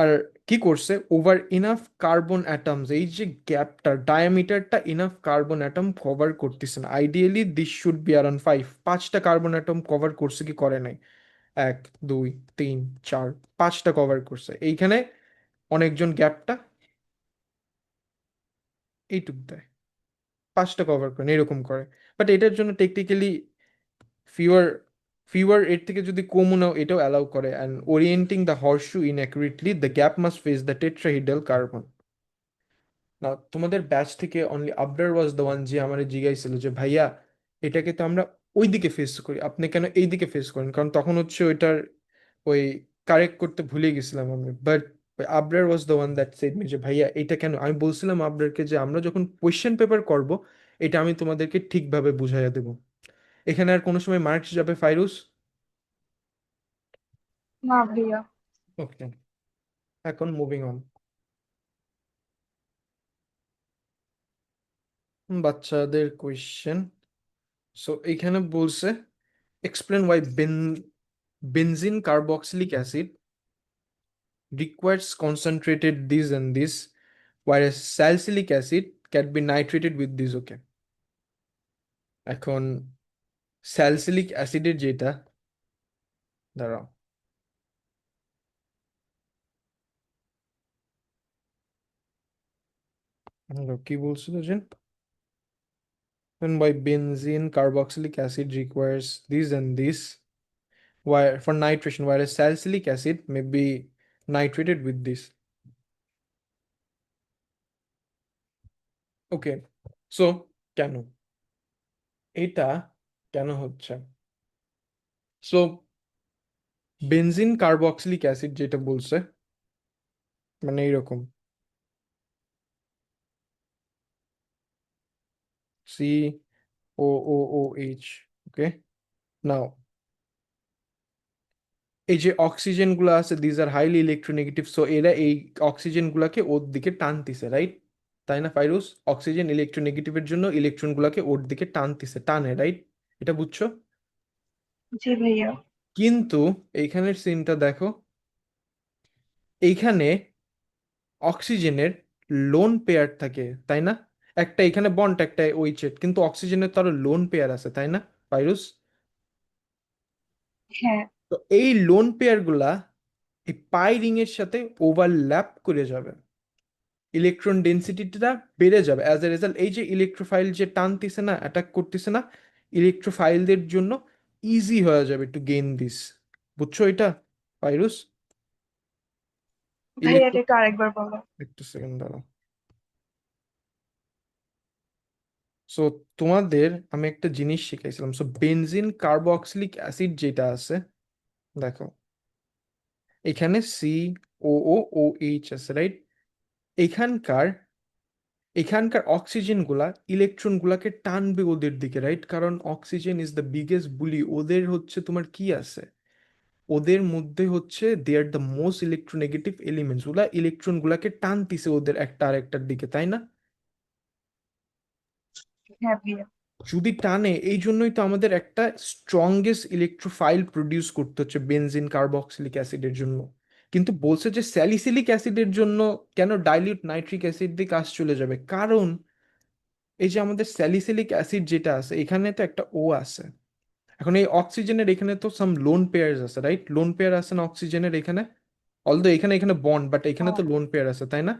আর কি করছে, ওভার ইনাফ কার্বন অ্যাটমস, এই যে গ্যাপটা ডায়ামিটারটা ইনাফ কার্বন অ্যাটম কভার করতেছে না। Ideally this should be around 5 carbon atom cover করছে কি করে নাই? 1 2 3 4, 5টা কভার করছে এইখানে। অনেকজন গ্যাপটা এইটুক দেয়, 5টা কভার করে এরকম করে। বাট এটার জন্য টেকনিক্যালি ফিওর ফিওর এর থেকে যদি কমও নাও এটাও অ্যালাউ করে। And orienting the horseshoe inaccurately the gap must face the tetrahedral carbon. না, তোমাদের ব্যাচ থেকে only Abrar was the one যে আমার জিজ্ঞাসা যে ভাইয়া এটাকে তো আমরা ওই দিকে ফেস করি, আপনি কেন এই দিকে ফেস করেন? কারণ তখন হচ্ছে ওইটার ওই কারেক্ট করতে ভুলে গেছিলাম আমি। But Abrar was the one that shed me যে ভাইয়া এটা কেন, আমি বলছিলাম আবরারকে যে আমরা যখন কোয়েশ্চেন পেপার করব এটা আমি তোমাদেরকে ঠিকভাবে বুঝাইয়া দেবো। এখানে আর কোনো সময় মার্কস যাবে ফাইরুস? না ভাইয়া। ওকে, এখন মুভিং অন। বাচ্চাদের কোয়েশ্চেন। সো এইখানে বলছে explain why benzene carboxylic acid requires concentrated this and this, whereas salicylic acid can be nitrated with this. Okay, এখন স্যালিসিলিক অ্যাসিডের যেটা, দাঁড়াও, কি বলছিল যে when by benzene carboxylic acid requires this and this, why for nitration, whereas salicylic acid may be nitrated with this. Okay, so কেন এটা কেন হচ্ছে? সো বেনজিন কার্বক্সিলিক অ্যাসিড যেটা বলছে, মানে এইরকম COOOH। ওকে, নাও এই যে অক্সিজেন গুলো আছে these are highly electronegative, so এরা এই অক্সিজেন গুলাকে ওর দিকে টানতিছে, রাইট? তাই না ফাইরুস? অক্সিজেন ইলেকট্রোনেগেটিভের জন্য ইলেকট্রন গুলাকে ওর দিকে টানতিছে, টানে, রাইট? এটা বুঝছো? জি ভাইয়া। কিন্তু এইখানের সিনটা দেখো, এইখানে অক্সিজেনের লোন পেয়ার থাকে, তাই না? একটা এখানে বন্ড, একটা ওইচেট, কিন্তু অক্সিজেনের তো আরো লোন পেয়ার আছে, তাই না ফাইরুস? হ্যাঁ। তো এই লোন পেয়ার গুলা এই পাই রিং এর সাথে ওভারল্যাপ করে যাবে, ইলেকট্রন ডেন্সিটিটা বেড়ে যাবে অ্যাজ এ রেজাল্ট। এই যে ইলেকট্রোফাইল যে টানতিছে না, অ্যাটাক করতেছে না, ইলেকট্রোফাইলদের জন্য ইজি হয়ে যাবে টু গেইন দিস। বুঝছো এটা ফাইরুস? ভাইয়া ইলেকট্রো, এটা একটু আরেকবার বলো। একটু সেকেন্ড দাঁড়াও। সো তোমাদের আমি একটা জিনিস শিখাইছিলাম, সো বেনজিন কার্বক্সিলিক অ্যাসিড যেটা আছে, দেখো এখানে COOOH আছে, রাইট? এখানকার এখানকার অক্সিজেন গুলা ইলেকট্রন গুলাকে টানবে ওদের দিকে, রাইট? কারণ oxygen is the biggest bully. ওদের হচ্ছে তোমার কি আছে, ওদের মধ্যে হচ্ছে they are the most electronegative elements, ওগুলা ইলেকট্রন গুলাকে টানতিছে ওদের একটা আরেকটার দিকে, তাই না? হ্যাঁ ভাইয়া। যদি টানে, এই জন্যই তো আমাদের একটা স্ট্রংগেস্ট ইলেকট্রোফাইল প্রডিউস করতে হচ্ছে বেনজিন কার্বক্সিলিক অ্যাসিডের জন্য। কিন্তু বলছে যে স্যালিসিলিক অ্যাসিডের জন্য কেন ডাইলিউট নাইট্রিক অ্যাসিড দিয়ে কাজ চলে যাবে, কারণ এই যে আমাদের স্যালিসিলিক অ্যাসিড যেটা আছে এখানে তো একটা ও আছে। এখন এই অক্সিজেনের এখানে তো সাম লোন পেয়ার্স আছে, রাইট? লোন পেয়ার আছে না অক্সিজেনের এখানে? অলদো এখানে এখানে বন্ড, বাট এখানে হ্যাঁ। তো লোন পেয়ার আছে, তাই না?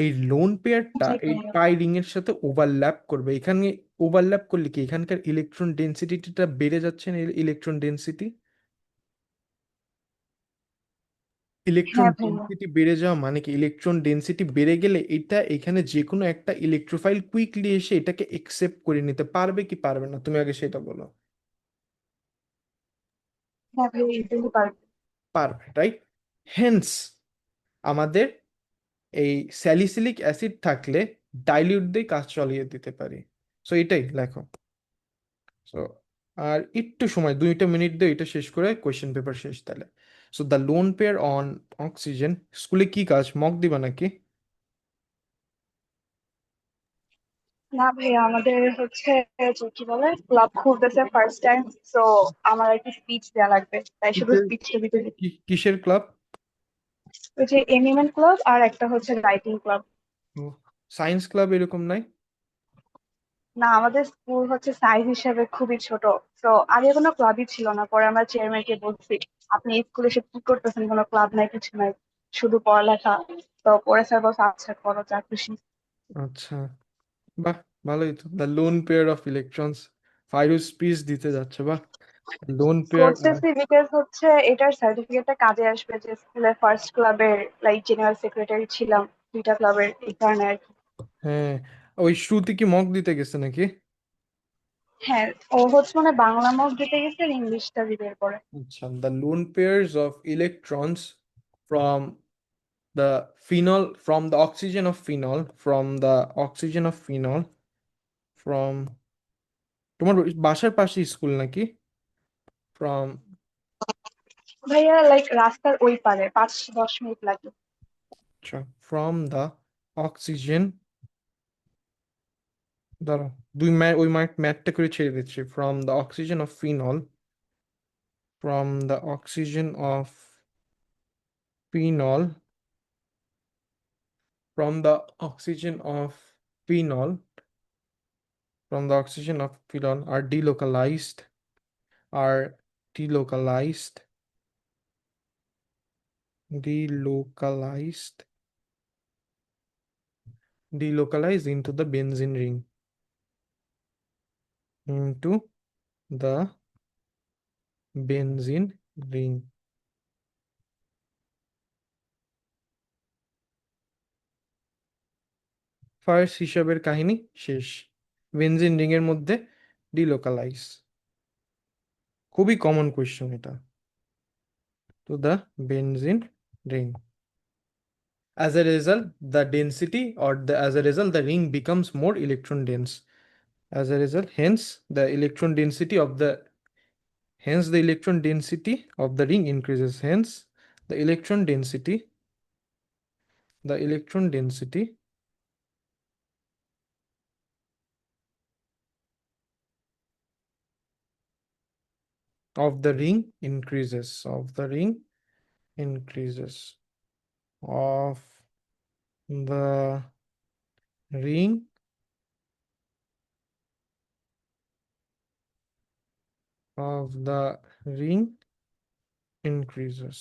এই লোন পেয়ারটা জি এই ভাইয়া। পাই রিং এর সাথে ওভারল্যাপ করবে এখানে। ওভারল্যাপ করলে কি এখানকার ইলেকট্রন ডেন্সিটিটা বেড়ে যাচ্ছে না? ইলেকট্রন ডেন্সিটি, ইলেকট্রন হ্যাঁ ভাইয়া। ডেন্সিটি বেড়ে যাওয়া মানে কি, ইলেকট্রন ডেন্সিটি বেড়ে গেলে এটা এখানে যে কোনো একটা ইলেকট্রোফাইল কুইকলি এসে এটাকে একসেপ্ট করে নিতে পারবে কি পারবে না, তুমি আগে সেটা বলো। হ্যাঁ ভাইয়া, ইজিলি পারবে। পারবে, রাইট? হেন্স আমাদের এই স্যালিসিলিক অ্যাসিড থাকলে ডাইলিউট দিয়ে কাজ চালিয়ে দিতে পারি। সো এটাই লেখো। সো আর একটু সময় 2টা মিনিট দিয়ে এটা শেষ করে কোয়েশ্চেন পেপার শেষ তাহলে। So the lone pair on oxygen. স্কুলে কি কাজ, মক দিবা নাকি? না ভাইয়া, আমাদের হচ্ছে যে কি বলে ক্লাব খুলতেছে ফার্স্ট টাইম। সো আমার একটা স্পিচ দেওয়া লাগবে, তাই শুধু কিসের স্পিচটা দিতে দিই। কিসের ক্লাব? ওই যে এনিমেল ক্লাব আর একটা হচ্ছে রাইটিং ক্লাব। সায়েন্স ক্লাব এরকম নাই? না, আমাদের স্কুল হচ্ছে সাইজ হিসাবে খুবই ছোট। তো আগে কোনো ক্লাবই ছিল না, পরে আমরা চেয়ারম্যানকে বলছি আপনি এই স্কুলে এসে কি করতেছেন, কোনো ক্লাব নাই কিছু নাই, শুধু পড়ালেখা। তো পরে স্যার বলছে আচ্ছা করো যা খুশি। আচ্ছা, বাহ, ভালোই তো। The lone pair of electrons, Fairuz speech দিতে যাচ্ছে, বাহ। Lone pair. করতেছি বিকজ হচ্ছে এটার সার্টিফিকেটটা কাজে আসবে, যে স্কুলের ফার্স্ট ক্লাবের লাইক জেনারেল সেক্রেটারি ছিলাম, দুইটা ক্লাবের, এই কারণে আর কি। হ্যাঁ, ওই শ্রুতি কি মক দিতে গেছে নাকি? হ্যাঁ, ও হচ্ছে মানে বাংলা মক দিতে গেছে আর ইংলিশটা দিবে এরপরে। আচ্ছা, the lone pairs of electrons from the oxygen of phenol, from তোমার বাসার পাশে স্কুল নাকি? ফ্রম, ভাইয়া লাইক রাস্তার ওই পারে 5-10 মিনিট লাগে। আচ্ছা, ফ্রম দ্য অক্সিজেন, দাঁড়াও, ওই ম্যাথটা করে ছেড়ে দিচ্ছি। From the oxygen of phenol, from the oxygen of phenol, from the oxygen of phenol are delocalized, delocalized, delocalized into the benzene ring, into the benzene ring. First হিসাবের কাহিনী শেষ। Benzene ring এর মধ্যে ডিলোকালাইজ, খুবই common question এটা। তো the benzene ring, as a result the ring becomes more electron dense. As a result, hence the electron density of the ring increases. Hence the electron density, the electron density of the ring increases, increases, of the ring of the ring increases.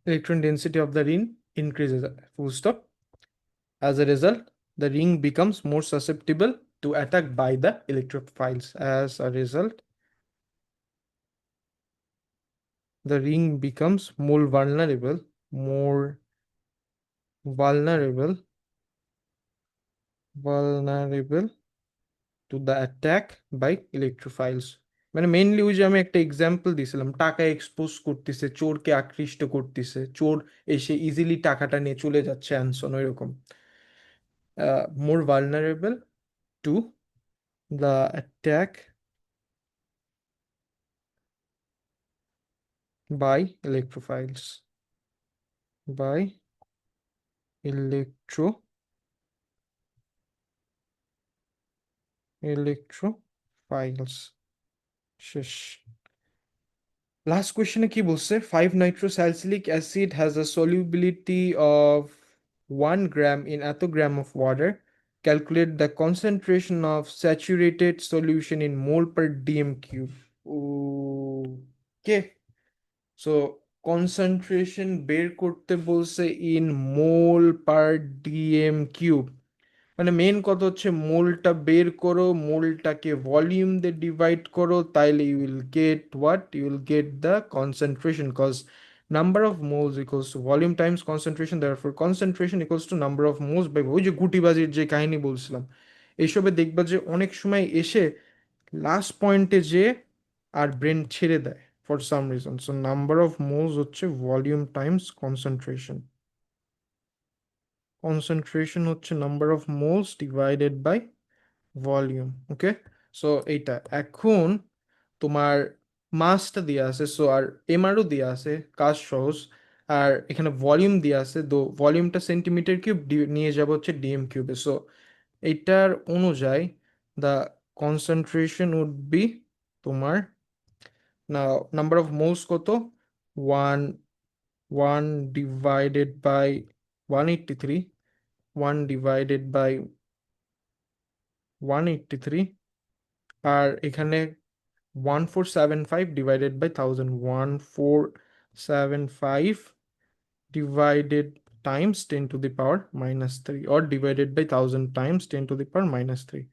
Electron density of the ring increases, full stop. As a result, the ring becomes more susceptible to attack by the electrophiles. As a result, the ring becomes more vulnerable, vulnerable to the attack by electrophiles. মানে mainly ওই যে আমি একটা example দিয়েছিলাম, টাকা expose করতেছে, চোরকে আকৃষ্ট করতেছে, চোর এসে ইজিলি টাকাটা নিয়ে চলে যাচ্ছে অ্যানসন ওইরকম। More vulnerable to the attack by electrophiles, by electrophiles. শেষ। লাস্ট কোয়েশ্চেনে কি বলছে, 5 nitrosalicylic acid has a solubility of 1 gram in এত gram of water. Calculate the concentration of saturated solution in mole per dm cube. Okay, so concentration বের করতে বলছে in mole per DM cube. মানে main কথা হচ্ছে মোলটা বের করো, মোলটাকে volume দিয়ে ডিভাইড করো, তাইলে you will get what, you will get the concentration, cause number of moles equals to volume times concentration, therefore concentration equals to number of moles by, ওই যে গুটিবাজির যে কাহিনী বলছিলাম, এইসবে দেখবা যে অনেক সময় এসে লাস্ট পয়েন্টে যে আর ব্রেন ছেড়ে দেয় for some reason. So number of moles হচ্ছে ভলিউম টাইমস কনসেন্ট্রেশন, কনসেন্ট্রেশন হচ্ছে number of moles divided by volume. Okay, so এইটা এখন তোমার মাসটা দেওয়া আছে, সো আর এমআরও দেওয়া আছে, কাজ সহজ। আর এখানে ভলিউম দেওয়া আছে, তো ভলিউমটা সেন্টিমিটার কিউব, নিয়ে যাব হচ্ছে ডিএম কিউবে। সো এইটার অনুযায়ী দ্য কনসেন্ট্রেশন উড বি তোমার, না, নাম্বার অফ মোলস কত, one, one divided by 183, 1 divided by 183, আর এখানে 1475 divided by 1000, 1475 divided times 10 to the power minus 3, or divided by 1000 times 10 to the power minus 3।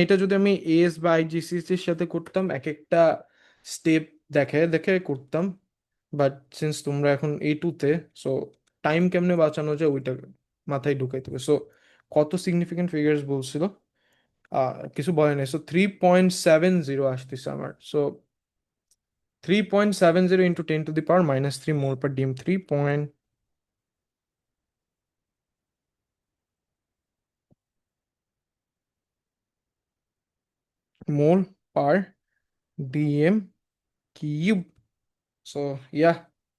এটা যদি আমি এস বা আইজিসিসি এর সাথে করতাম, এক একটা স্টেপ দেখে দেখে করতাম, বাট সিন্স তোমরা এখন A2-তে, সো টাইম কেমনে বাঁচানো যায় ওইটা মাথায় ঢুকাইতে হবে। সো কত সিগনিফিকেন্ট ফিগার্স বলছিল, কিছু বলে নাই, সো 3.70 আসতেছে আমার। So 3.70 into 10 to the power minus 3 mole per DM, 3 mole per DM cube. So yeah,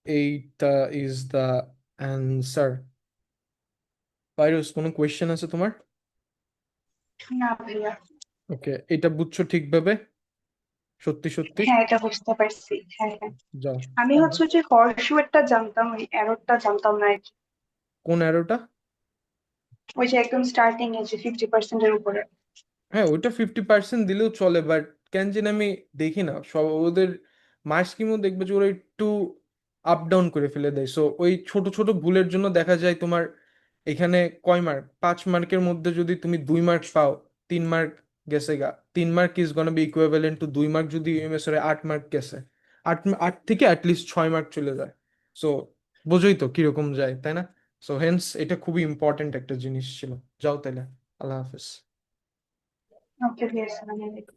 এইটা ইজ দ্য অ্যান্সার। পাইরুস, কোনো কোয়েশ্চেন আছে তোমার? না ভাইয়া। ওকে, এটা বুঝছো ঠিকভাবে, সত্যি সত্যি? হ্যাঁ, এটা বুঝতে পারছি, হ্যাঁ হ্যাঁ। যাও। আমি হচ্ছে যে হর্স এরটা জানতাম, ওই অ্যারোটা জানতাম না আর কি। কোন অ্যারোটা? ওই যে একদম স্টার্টিং এ যে 50%-এর উপরে। হ্যাঁ, ওইটা 50% দিলেও চলে, বাট কেন জানি আমি দেখি না সব ওদের মার্ক স্কিমও, দেখবে যে ওরা একটু আপ ডাউন করে ফেলে দেয়। সো ওই ছোট ছোট ভুলের জন্য দেখা যায় তোমার এখানে কয় মার্ক, 5 মার্কের মধ্যে যদি তুমি 2 মার্ক পাও, 3 মার্ক গেছে গা। 3 mark is gonna be equivalent to 2 mark, যদি ইউএমএস এর 8 মার্ক গেছে, আট থেকে অ্যাটলিস্ট 6 মার্ক চলে যায়। সো বোঝোই তো কিরকম যায়, তাই না? সো হেন্স এটা খুবই ইম্পর্টেন্ট একটা জিনিস ছিল। যাও তাহলে, আল্লাহ হাফেজ। ওকে, ভাইয়া, আসসালামু আলাইকুম।